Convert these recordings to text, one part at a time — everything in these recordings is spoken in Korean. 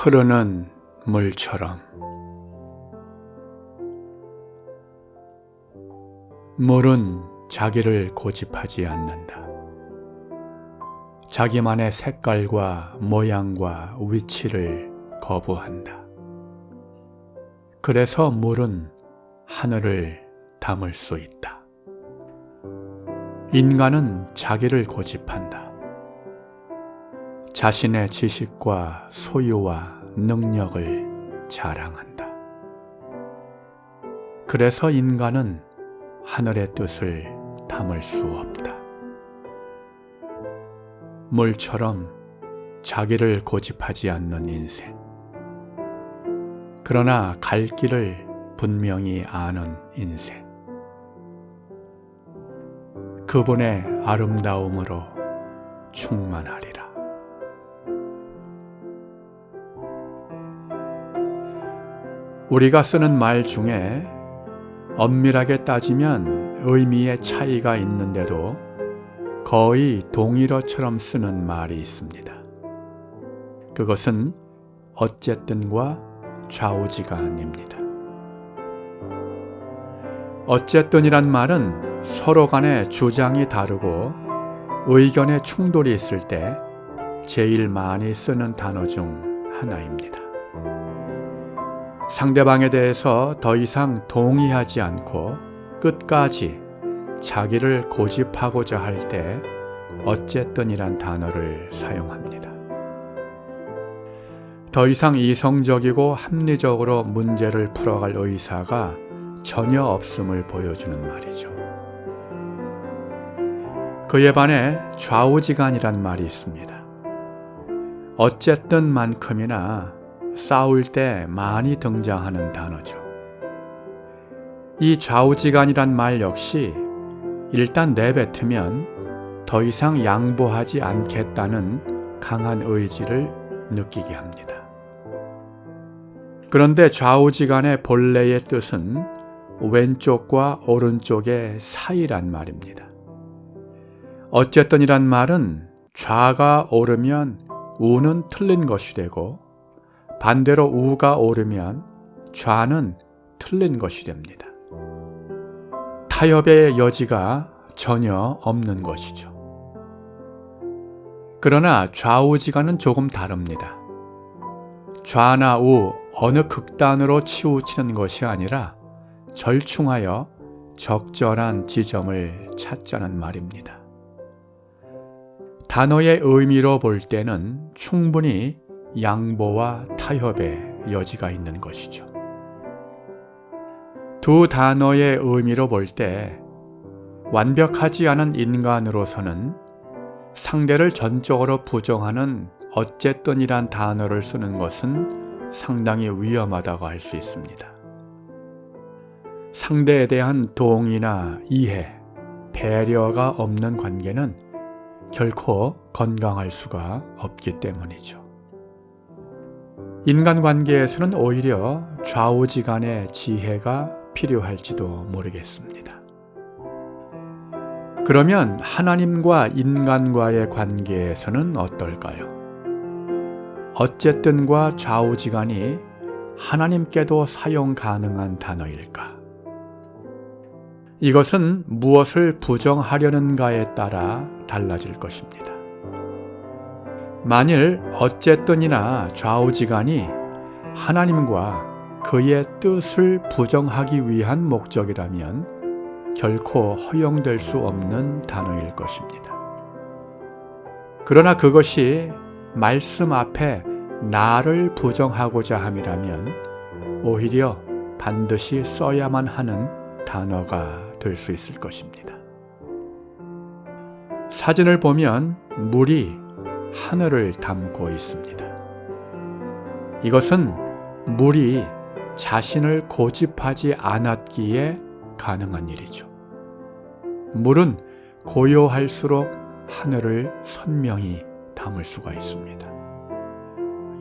흐르는 물처럼. 물은 자기를 고집하지 않는다. 자기만의 색깔과 모양과 위치를 거부한다. 그래서 물은 하늘을 담을 수 있다. 인간은 자기를 고집한다. 자신의 지식과 소유와 능력을 자랑한다. 그래서 인간은 하늘의 뜻을 담을 수 없다. 물처럼 자기를 고집하지 않는 인생. 그러나 갈 길을 분명히 아는 인생. 그분의 아름다움으로 충만하리라. 우리가 쓰는 말 중에 엄밀하게 따지면 의미의 차이가 있는데도 거의 동일어처럼 쓰는 말이 있습니다. 그것은 어쨌든과 좌우지간입니다. 어쨌든이란 말은 서로 간의 주장이 다르고 의견의 충돌이 있을 때 제일 많이 쓰는 단어 중 하나입니다. 상대방에 대해서 더 이상 동의하지 않고 끝까지 자기를 고집하고자 할 때 어쨌든이란 단어를 사용합니다. 더 이상 이성적이고 합리적으로 문제를 풀어갈 의사가 전혀 없음을 보여주는 말이죠. 그에 반해 좌우지간이란 말이 있습니다. 어쨌든만큼이나 싸울 때 많이 등장하는 단어죠. 이 좌우지간이란 말 역시 일단 내뱉으면 더 이상 양보하지 않겠다는 강한 의지를 느끼게 합니다. 그런데 좌우지간의 본래의 뜻은 왼쪽과 오른쪽의 사이란 말입니다. 어쨌든이란 말은 좌가 오르면 우는 틀린 것이 되고 반대로 우가 오르면 좌는 틀린 것이 됩니다. 타협의 여지가 전혀 없는 것이죠. 그러나 좌우지간은 조금 다릅니다. 좌나 우 어느 극단으로 치우치는 것이 아니라 절충하여 적절한 지점을 찾자는 말입니다. 단어의 의미로 볼 때는 충분히 양보와 타협의 여지가 있는 것이죠. 두 단어의 의미로 볼 때 완벽하지 않은 인간으로서는 상대를 전적으로 부정하는 어쨌든이란 단어를 쓰는 것은 상당히 위험하다고 할 수 있습니다. 상대에 대한 동의나 이해, 배려가 없는 관계는 결코 건강할 수가 없기 때문이죠. 인간관계에서는 오히려 좌우지간의 지혜가 필요할지도 모르겠습니다. 그러면 하나님과 인간과의 관계에서는 어떨까요? 어쨌든과 좌우지간이 하나님께도 사용 가능한 단어일까? 이것은 무엇을 부정하려는가에 따라 달라질 것입니다. 만일 어쨌든이나 좌우지간이 하나님과 그의 뜻을 부정하기 위한 목적이라면 결코 허용될 수 없는 단어일 것입니다. 그러나 그것이 말씀 앞에 나를 부정하고자 함이라면 오히려 반드시 써야만 하는 단어가 될 수 있을 것입니다. 사진을 보면 물이 하늘을 담고 있습니다. 이것은 물이 자신을 고집하지 않았기에 가능한 일이죠. 물은 고요할수록 하늘을 선명히 담을 수가 있습니다.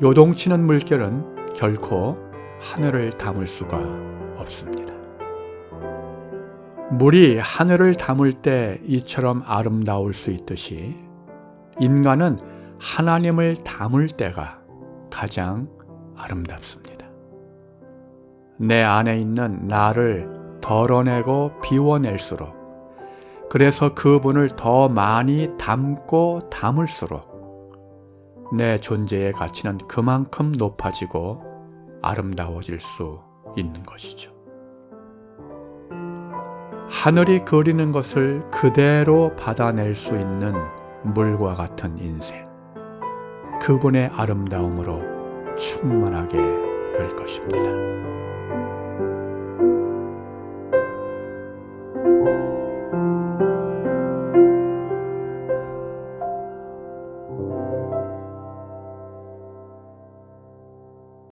요동치는 물결은 결코 하늘을 담을 수가 없습니다. 물이 하늘을 담을 때 이처럼 아름다울 수 있듯이 인간은 하나님을 담을 때가 가장 아름답습니다. 내 안에 있는 나를 덜어내고 비워낼수록, 그래서 그분을 더 많이 담고 담을수록 내 존재의 가치는 그만큼 높아지고 아름다워질 수 있는 것이죠. 하늘이 그리는 것을 그대로 받아낼 수 있는 물과 같은 인생, 그분의 아름다움으로 충만하게 될 것입니다.